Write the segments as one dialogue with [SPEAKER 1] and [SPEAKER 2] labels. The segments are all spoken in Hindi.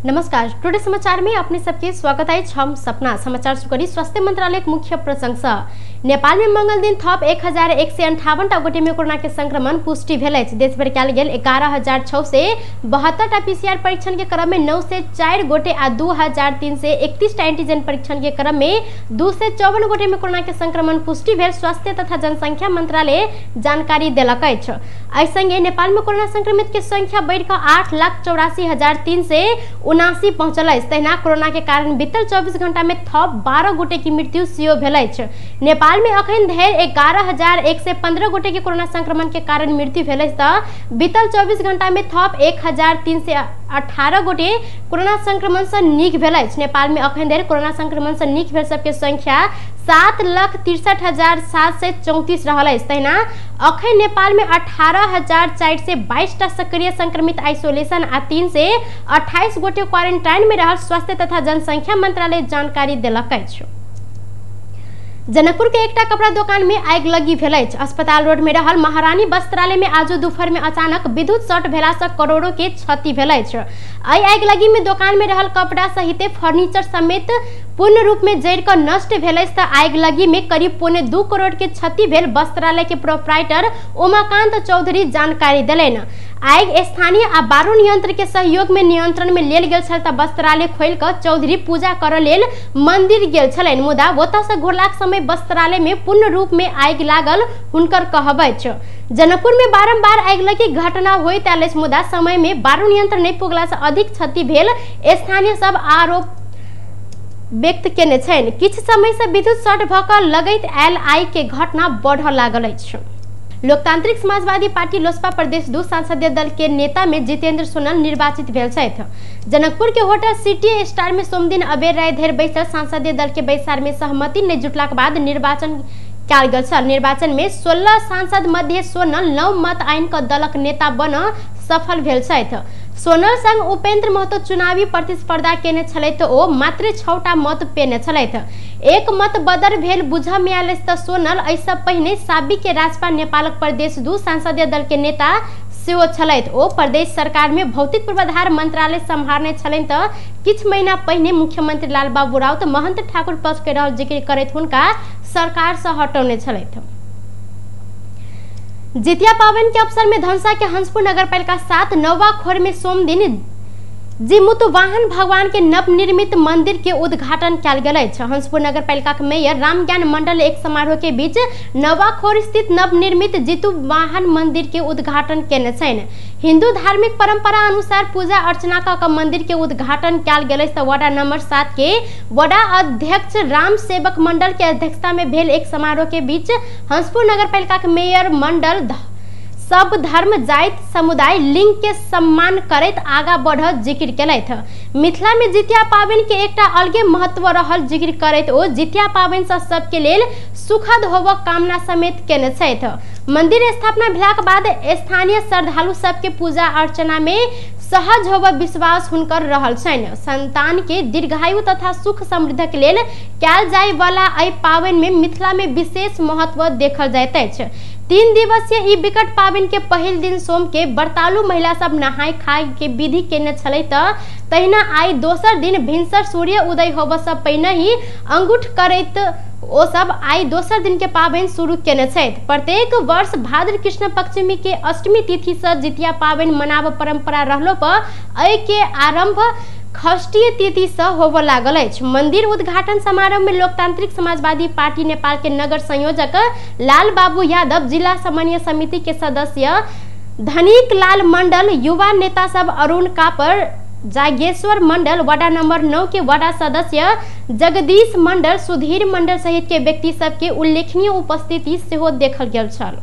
[SPEAKER 1] नमस्कार, टुडे समाचार में अपने सबके स्वागत है। हम सपना समाचार सुकरी स्वास्थ्य मंत्रालय मुख्य प्रशंसा नेपाल में मंगल दिन थप 1158 गोटे में कोरोना के संक्रमण पुष्टि भेल। देशभर कयल गेल 11,672 पीसीआर परीक्षण के क्रम में 904 गोटे आ 2,331 एंटीजन परीक्षण के क्रम में 254 गोटे में कोरोना के संक्रमण पुष्टि भेल। स्वास्थ्य तथा जनसंख्या मंत्रालय जानकारी देलक अछि। एहि संगे नेपाल में कोरोना संक्रमित के संख्या बढ़ कऽ 8,84,379 पहुंचल अछि। तहिना कोरोना के कारण बीतल 24 घंटा में थप 12 गोटे की मृत्यु सेहो भेल अछि। नेपाल में अखन धरि 11,115 गोटे के कोरोना संक्रमण के कारण मृत्यु भेल अछि तऽ बीतल 24 घंटा में थप 1,318 गोटे कोरोना संक्रमण से नीक भेल अछि। नेपाल में अखन धरि कोरोना संक्रमण से नीक भेल सबके संख्या 7,63,734 रहल अछि। तहिना अखन नेपाल में 18,422 सक्रिय संक्रमित आइसोलेशन आ 328 गोटे क्वारंटाइन में रहल स्वास्थ्य तथा जनसंख्या मंत्रालय जानकारी देलक अछि। जनकपुर के एकटा कपड़ा दुकान में आग लगी भेल अछि। अस्पताल रोड में रहल महारानी वस्त्रालय में आज दोपहर में अचानक विद्युत शॉर्ट भेला से करोड़ों के क्षति भेल अछि। एहि आग लगी में दुकान में रहल कपड़ा सहित फर्नीचर समेत पूर्ण रूप में जरि कऽ नष्ट भेल अछि। आग लगी में करीब 2.25 करोड़ के क्षति भेल। वस्त्रालय के प्रोप्राइटर उमाकांत चौधरी जानकारी देलनि। आग स्थानीय आ बारू नियंत्रण के सहयोग में नियंत्रण में लेल गेल छल। वस्त्रालय खोल कऽ चौधरी पूजा करऽ लेल मंदिर गेल छलनि, मुदा ओतऽ से घुरलाक समय वस्त्रालय में पूर्ण रूप में आग लागल हुनकर कहब अछि। जनकपुर में बारंबार आग लगी घटना होइत आयल अछि, मुदा समय में बारू नियंत्रण नहीं पुगला से अधिक क्षति भेल स्थानीय सब आरोप व्यक्त केने छनि। किछु समय से विद्युत शॉर्ट भऽ कऽ लगैत आयल आग के घटना बढ़ऽ लागल अछि। लोकतांत्रिक समाजवादी पार्टी लोजपा प्रदेश 2 संसदीय दल के नेता में जितेंद्र सोनल निर्वाचित भेल छथि। जनकपुर के होटल सिटी स्टार में सोमदिन अबेर राति धरि बैसल संसदीय दल के बैसार में सहमति नहीं जुटलाक बाद निर्वाचन कयल गेल छल। निर्वाचन में 16 सांसद मध्य सोनल 9 मत आनि कऽ दलक नेता बनऽ सफल भेल छथि। सोनल संग उपेंद्र महतो चुनावी प्रतिस्पर्धा केने छलथि, ओ मात्र 6टा मत पेने छलथि। एक मत बदर भेल बुझऽ में आयल तऽ सोनल एहिसँ पहिने साबिक के राजपा नेपालक प्रदेश 2 संसदीय दल के नेता सेहो छलथि। ओ प्रदेश सरकार में भौतिक पूर्वाधार मंत्रालय सम्हारने छलनि तऽ किछु महीना पहिने मुख्यमंत्री लालबाबू राउत महंत ठाकुर पक्ष के रहल जिक्र करैत हुनका सरकार से हटौने छलथि। जितिया पावन के अवसर में धनुषा के हंसपुर नगरपालिका 7 नौवाखोर में सोमदिन जीमुतवाहन भगवान के नवनिर्मित मंदिर के उद्घाटन कयल गेल अछि। हंसपुर नगरपालिका के मेयर रामज्ञान मंडल एक समारोह के बीच नौवाखोर स्थित नवनिर्मित जीतुवाहन मंदिर के उद्घाटन केने छनि। हिंदू धार्मिक परंपरा अनुसार पूजा अर्चना कऽ मंदिर के उद्घाटन कयल गेल अछि। वार्ड नंबर 7 के वडा अध्यक्ष राम सेवक मंडल के अध्यक्षता में भेल एक समारोह के बीच हंसपुर नगरपालिका के मेयर मंडल सब धर्म जाति समुदाय लिंग के सम्मान करैत आगा बढ़ऽ जिक्र केलथि। मिथिला में जितिया पाबनि के एकटा अलगे महत्व रहल जिक्र करैत ओ जितिया पाबनि से सबके लेल सुखद होबऽ कामना समेत केने छथि। मंदिर स्थापना भेलाक बाद स्थानीय श्रद्धालु सबके पूजा अर्चना में सहज होबऽ विश्वास हुनकर रहल छनि। संतान के दीर्घायु तथा सुख समृद्धि के लेल कयल जाय वाला एहि पाबनि में मिथिला में विशेष महत्व देखल जाइत अछि। 3 दिवसीय ई विकट पाबनि के पहिल दिन सोम के व्रतालु महिला सब नहाय खाय के विधि केने छलै तऽ तहिना आइ दोसर दिन भिनसर सूर्य उदय होबऽ से पहिने ही अंगूठ करैत ओ सब आइ दोसर दिन के पाबनि शुरू केने छथि। प्रत्येक वर्ष भाद्र कृष्ण पक्षमी के अष्टमी तिथि से जितिया पाबनि मनाब परंपरा रहलो पर एहि के आरंभ षष्ठीय तिथि से होबऽ लागल अछि। मंदिर उद्घाटन समारोह में लोकतांत्रिक समाजवादी पार्टी नेपाल के नगर संयोजक लाल बाबू यादव, जिला समन्वय समिति के सदस्य धनिक लाल मंडल, युवा नेता सब अरुण कापर, जागेश्वर मंडल, वार्ड नंबर 9 के वार्ड सदस्य जगदीश मंडल, सुधीर मंडल सहित के व्यक्ति सब के उल्लेखनीय उपस्थिति सेहो देखल गेल छल।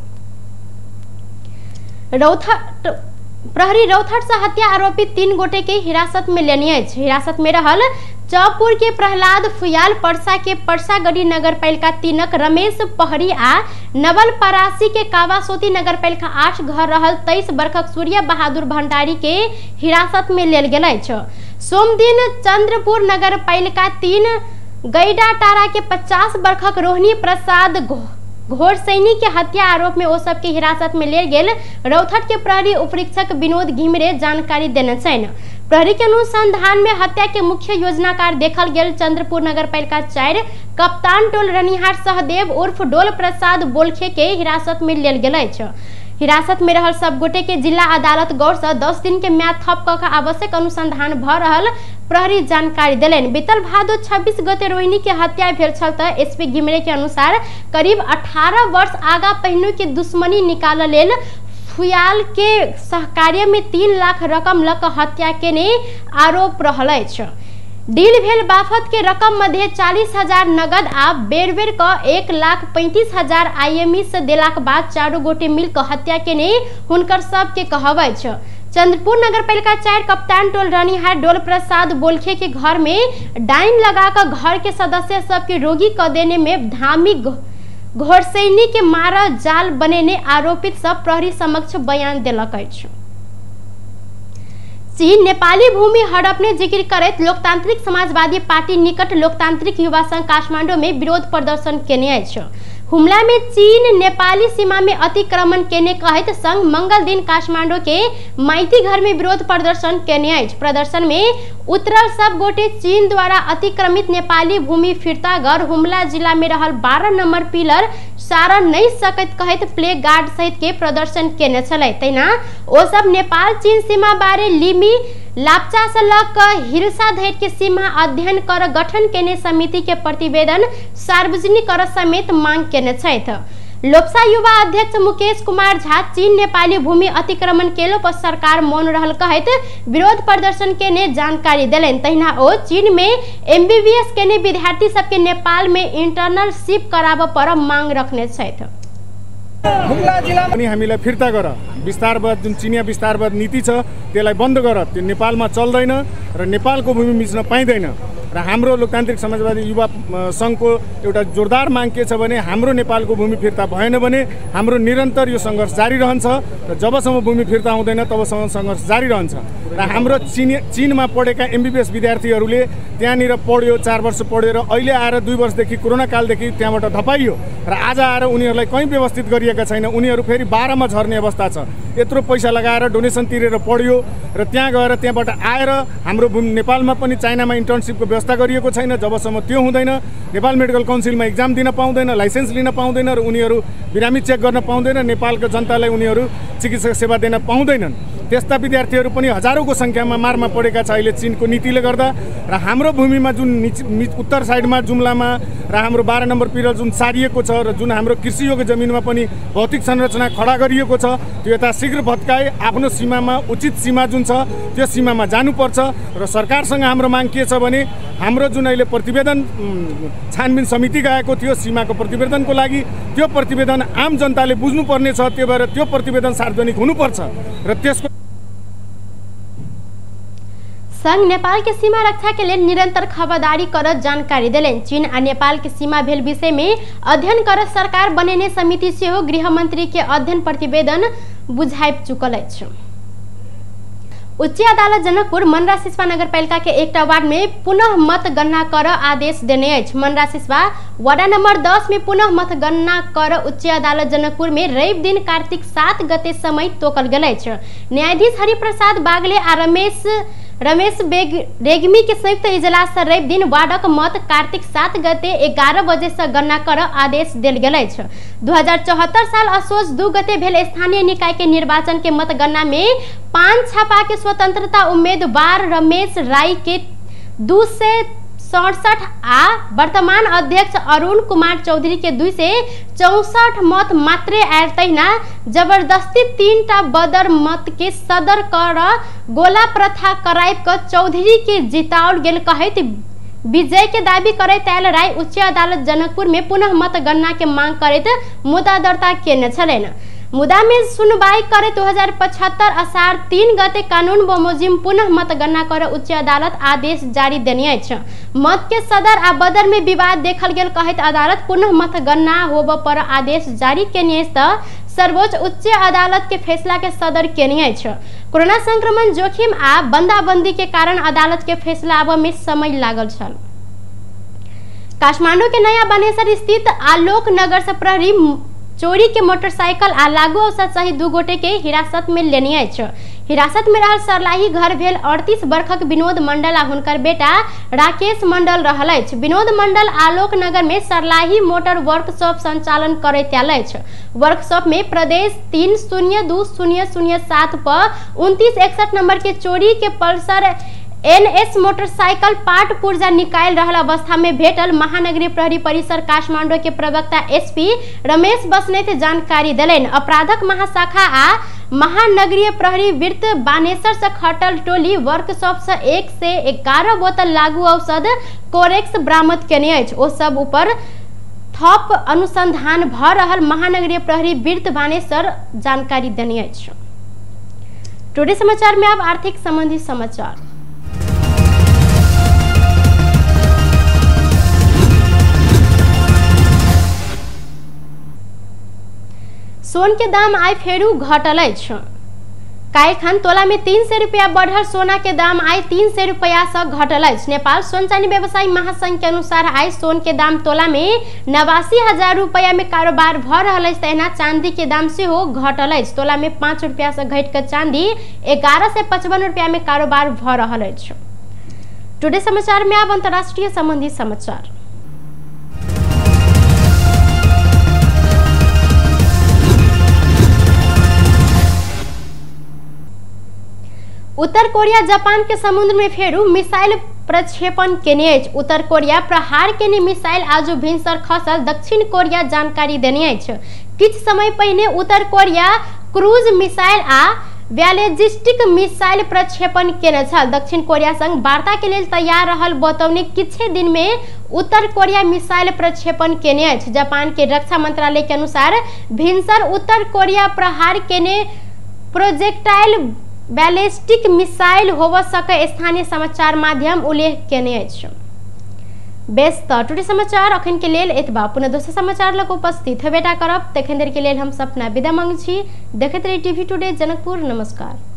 [SPEAKER 1] प्रहरी रौथट से हत्या आरोपित 3 गोटे के हिरासत में लेने अछि। हिरासत में रहल चौपुर के प्रहलाद फुयाल, परसा के परसागढ़ी नगरपालिका 3 रमेश पहरी आ नवल परासी के कावासोती नगरपालिका 8 घर रहल 23 वर्षक सूर्य बहादुर भंडारी के हिरासत में लेल गेल अछि। सोमदिन चंद्रपुर नगरपालिका 3 गैडाटारा के 50 वर्षक रोहिणी प्रसाद घोड़सैनी के हत्या आरोप में ओ सब के हिरासत में ले गेल रौथट के प्रहरी उपरीक्षक विनोद घिमरे जानकारी देने छनि। प्रहरी के अनुसंधान में हत्या के मुख्य योजनाकार देखल गेल चंद्रपुर नगरपालिका 4 कप्तान टोल रनिहार सहदेव उर्फ डोल प्रसाद बोलखे के हिरासत में लेल गेल अछि। हिरासत में रहल सब गोटे के जिला अदालत गौर से 10 दिन के म्याद थप क आवश्यक अनुसंधान भ रहल प्रहरी जानकारी दिलेन। बीतल भादो 26 गते रोहिणी के हत्या भेल छल त एसपी घिमरे के अनुसार करीब 18 वर्ष आगा पहिनु के दुश्मनी निकाल लेल फुयाल के सहकार्य में 3 लाख रकम लक हत्या के ने आरोप रहल अछि। डील भेल बाफत के रकम मध्य 40,000 नगद आ बेर बेर क 1,35,000 IMS देलाक बाद चारो गोटे मिल क हत्या के ने हुनकर सब के कहबै छ। चंद्रपुर नगरपालिका 4 कप्तान टोल रनिहार डोल प्रसाद बोलखे के घर में डाइन लगा कर घर के सदस्य सब के रोगी क देने में धामी घोरसैनी के मारा जाल बनेने आरोपित सब प्रहरी समक्ष बयान देलक अछि। चीन नेपाली भूमि हड़पने जिक्र करैत लोकतांत्रिक समाजवादी पार्टी निकट लोकतांत्रिक युवा संघ काठमांडू में विरोध प्रदर्शन केने अछि। हुमला में चीन नेपाली सीमा में अतिक्रमण केने कहत संघ मंगल दिन काठमांडू के माइती घर में विरोध प्रदर्शन केने अछि। प्रदर्शन में उतरल सब गोटे चीन द्वारा अतिक्रमित नेपाली भूमि फिरता कर हुमला जिला में रहल 12 नंबर पिलर सारा नहीं सकत कहत प्ले गार्ड सहित के प्रदर्शन केने छलै। तैना ओ सब नेपाल चीन सीमा बारे लिमी लापचा से लक हिरसा धरि के सीमा अध्ययन कर गठन केने समिति के प्रतिवेदन सार्वजनिक कर समेत मांग केने छथि। लोकसा युवा अध्यक्ष मुकेश कुमार झा चीन नेपाली भूमि अतिक्रमण केलो पर सरकार मौन रहल कहत विरोध प्रदर्शन के ने जानकारी दिलेन। तहिना ओ चीन में MBBS केने विद्यार्थी सबके नेपाल में इंटर्नशिप कराब पर मांग रखने छथि।
[SPEAKER 2] हुमला जिल्ला पनि हामीलाई फिर्ता गर, विस्तारवाद जुन चिनिया विस्तारवाद नीति छ त्यसलाई बन्द गर, त्यो नेपालमा चल्दैन र नेपालको भूमि मिच्न पाइदैन। र हाम्रो लोकतान्त्रिक समाजवादी युवा संघको एउटा जोरदार माग के छ भने हाम्रो नेपालको भूमि फिर्ता भएन भने हाम्रो निरन्तर यो संघर्ष जारी रहन्छ र जबसम्म भूमि फिर्ता हुँदैन तबसम्म संघर्ष जारी रहन्छ। र हाम्रो चीनमा पढेका MBBS विद्यार्थीहरूले त्यहाँनिर पढ्यो, 4 वर्ष पढ्यो र अहिले आएर 2 वर्षदेखि कोरोना कालदेखि त्यहाँबाट धपाइयो र आज आएर उनीहरूलाई कहीँ व्यवस्थित गरिएका छैन। उनीहरू फेरि 12 मा झर्ने अवस्था छ। यत्रो पैसा लगाएर डोनेसन तिरेर पढ्यो र त्यहाँ गएर त्यहाँबाट आएर हाम्रो भूमि नेपालमा पनि चाइनामा इन्टर्नशिपको व्यवस्था गरिएको छैन। जबसम्म त्यो हुँदैन नेपाल मेडिकल काउन्सिलमा एक्जाम दिन पाउँदैन, लाइसेन्स लिन पाउँदैन र उनीहरू बिरामी चेक गर्न पाउँदैन, नेपालको जनतालाई उनीहरू चिकित्सा सेवा दिन पाउँदैनन्। त्यस्ता विद्यार्थीहरू पनि हजारौंको संख्यामा मारमा परेका छ अहिले चीनको नीतिले गर्दा। र हाम्रो भूमिमा जुन उत्तर साइडमा जुम्लामा र हाम्रो 12 नम्बर पिलर जुन सारिएको छ र जुन हाम्रो कृषि योग्य जमिनमा पनि भौतिक संरचना खडा गरिएको छ त्यो यता शीघ्र भत्काए आफ्नो सीमामा उचित सीमा जुन छ त्यो सीमामा जानुपर्छ। र सरकारसँग हाम्रो माग के छ भने हाम्रो जुन अहिले प्रतिवेदन छानबिन समिति गएको थियो सीमाको प्रतिवेदनको लागि, त्यो प्रतिवेदन आम जनताले बुझ्नुपर्ने छ। त्यो भएर त्यो प्रतिवेदन सार्वजनिक हुनुपर्छ र त्यसको
[SPEAKER 1] संघ नेपाल के सीमा रक्षा के लिए निरंतर खबरदारी कर जानकारी दिलेन। चीन आ नेपाल के सीमा भेल विषय में अध्ययन कर सरकार बनेने समिति से गृह मंत्री के अध्ययन प्रतिवेदन बुझाइब चुकल अछि। उच्च अदालत जनकपुर मनरा सिसवा नगरपालिका के एकटा वार्ड में पुनः मतगणना कर आदेश देने अछि। मनरा सिसवा वार्ड नंबर 10 में पुनः मतगणना कर उच्च अदालत जनकपुर में रवि दिन कार्तिक 7 गते समय तोकल गेल अछि। न्यायाधीश हरिप्रसाद बागले आ रमेश रेग्मी के संयुक्त इजलास से रवि दिन वार्डक मत कार्तिक 7 गते 11 बजे से गणना कर आदेश देल गेल अछि। 2074 साल असोज 2 गते भेल स्थानीय निकाय के निर्वाचन के मतगणना में 5 छापा के स्वतंत्रता उम्मीदवार रमेश राय के 267 आ वर्तमान अध्यक्ष अरुण कुमार चौधरी के 264 मत मात्रे आयल। तहिना जबरदस्ती 3टा बदर मत के सदर कर गोला प्रथा कराइब क चौधरी के जिताओल गेल कहत विजय के दावी करैत आयल राय उच्च अदालत जनकपुर में पुनः मतगणना के मांग करैत मुद्दा दर्ता केने छलैन। मुद्दा में सुनवाई करे 2075 असार 3 गते कानून बमोजिम पुनः मतगणना कर उच्च अदालत आदेश जारी देने अछि। मत के सदर आ बदर में विवाद देखल गेल कहत अदालत पुनः मतगणना होब पर आदेश जारी केने त सर्वोच्च उच्च अदालत के फैसला के सदर केने अछि। कोरोना संक्रमण जोखिम आ बंदाबंदी के कारण अदालत के फैसला आब में समय लागल छल। काठमांडू के नया बनेसर स्थित आलोक नगर से प्रहरी चोरी के मोटरसाइकिल आ लागू औषध सहित 2 गोटे के हिरासत में लेने अछि। हिरासत में रहल सरलाही घर भेल 38 वर्षक विनोद मंडल आ हुनकर बेटा राकेश मंडल रहल अछि। विनोद मंडल आलोक नगर में सरलाही मोटर वर्कशॉप संचालन करैत आयल अछि। वर्कशॉप में प्रदेश 302007 पर 2961 नंबर के चोरी के पल्सर NS मोटरसाइकिल पार्ट पुर्जा निकाल रहल अवस्था में भेटल। महानगरीय प्रहरी परिसर काठमांडू के प्रवक्ता SP रमेश बसनेत जानकारी दिलैन। अपराधक महाशाखा आ महानगरीय प्रहरी वृत्त बानेसर से खटल टोली वर्कशॉप से 1 से 11 बोतल लागू औषध कोरेक्स बरामद केने अछि। ओ सब ऊपर थप अनुसंधान भ रहल महानगरीय प्रहरी वृत्त बानेसर जानकारी देने अछि। टुडे समाचार में अब आर्थिक संबंधी समाचार। सोन के दाम आइ फेरू घटल अछि। काल्हि तोला में 300 रुपया बढ़ल सोना के दाम आइ 300 रुपया से घटल अछि। नेपाल सोन चांदी व्यवसायी महासंघ के अनुसार आइ सोन के दाम तोला में 89,000 रुपया में कारोबार भ रहल अछि। तहिना चांदी के दाम सेहो घटल अछि। तोला में 5 रुपया से घट के चांदी 11 से 55 रुपया में कारोबार भ रहल अछि। टुडे समाचार में अब अंतर्राष्ट्रीय संबंधी समाचार। उत्तर कोरिया जापान के समुद्र में फेरू मिसाइल प्रक्षेपण केने अछि। उत्तर कोरिया प्रहार केने मिसाइल आजू भिनसर खसल दक्षिण कोरिया जानकारी देने अछि। किछ समय पहिने उत्तर कोरिया क्रूज मिसाइल आ बैलिस्टिक मिसाइल प्रक्षेपण केने छल। दक्षिण कोरिया संग वार्ता के लेल तैयार रहल बतौने किछे दिन में उत्तर कोरिया मिसाइल प्रक्षेपण केने अछि। जापान के रक्षा मंत्रालय के अनुसार भिनसर उत्तर कोरिया प्रहार केने प्रोजेक्टाइल बैलिस्टिक मिसाइल होव सके स्थानीय समाचार माध्यम उल्लेख केने अछि। बेस टुडे समाचार अखन के लेल एतबा। पुनः दोसर समाचार लग उपस्थित हेबेटा करब। तखन देर के लेल हम सपना विदा मांगै छी। देखैत रही टीवी टुडे जनकपुर। नमस्कार।